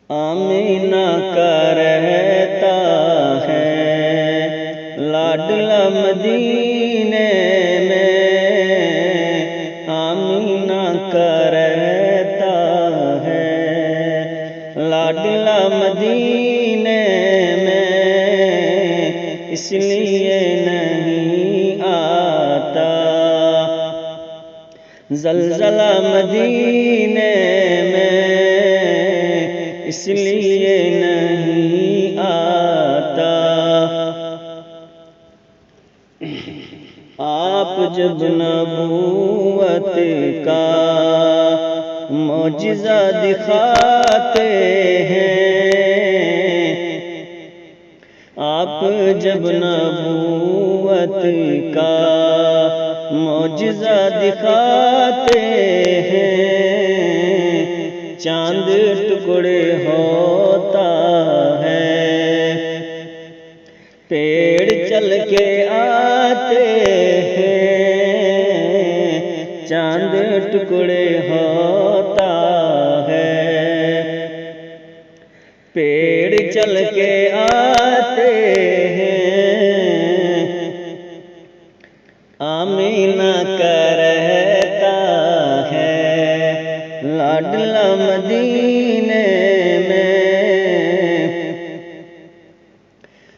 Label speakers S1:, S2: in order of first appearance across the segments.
S1: آمینہ کا رہتا ہے لاڈلا مدینے میں، آمینہ کا رہتا ہے لاڈلا مدینے میں، اس لیے نہیں آتا زلزلہ مدینے میں، اس لیے نہیں آتا۔ آپ جب نبوت کا معجزہ دکھاتے ہیں، آپ جب نبوت کا معجزہ دکھاتے ہیں، چاند ٹکڑے ہوتا ہے، پیڑ چل کے آتے ہیں، چاند ٹکڑے ہوتا ہے، پیڑ چل کے آتے ہیں، آمینہ کا رہتا ہے لاڈلا مدینے میں۔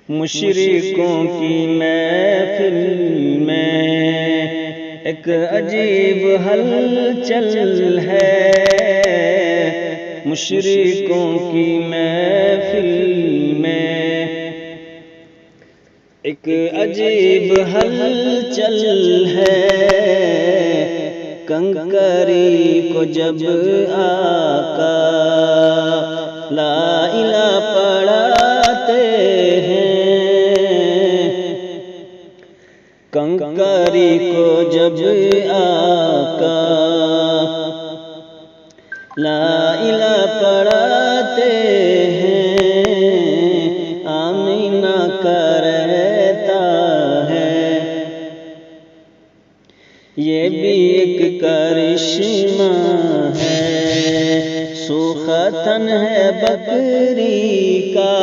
S1: مشرکوں کی محفل میں ایک عجیب ہلچل ہے، مشرکوں کی محفل میں ایک عجیب ہلچل ہے، کنکری کو جب آقا لا الہ پڑھاتے ہیں، کنکری کو جب آقا لا الہ پڑھاتے ہیں، آمینہ کا رہتا ہے۔ یہ بھی ایک کرشمہ ہے، سوختن ہے بکری کا،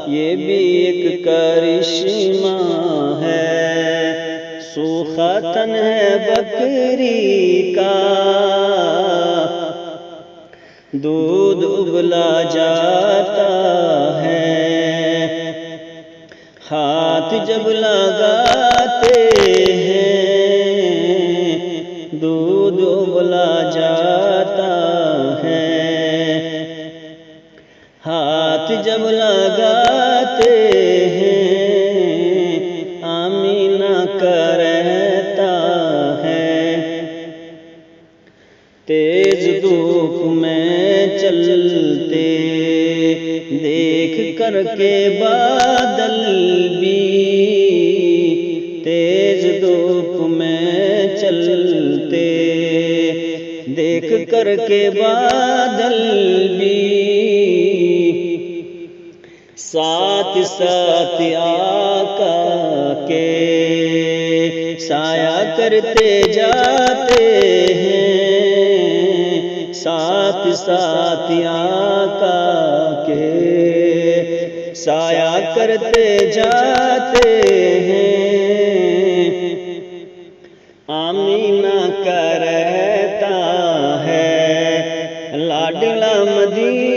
S1: یہ بھی ایک کرشمہ ہے، سوختن ہے بکری کا، دودھ ابلا جاتا ہے، ہاتھ جب لگاتے ہیں، دودھ ابلا جاتا ہے، ہاتھ جب لگاتے ہیں، آمینہ کا رہتا ہے۔ تیز دھوپ میں چلتے دیکھ کر کے بادل بھی، تیز دھوپ میں چلتے دیکھ کر کے بادل بھی، ساتھ ساتھ آقا کے سایہ کرتے جاتے ہیں، ساتھ ساتھ آقا کے سایہ کرتے جاتے ہیں، آمینہ کا رہتا ہے لاڈلا مدینہ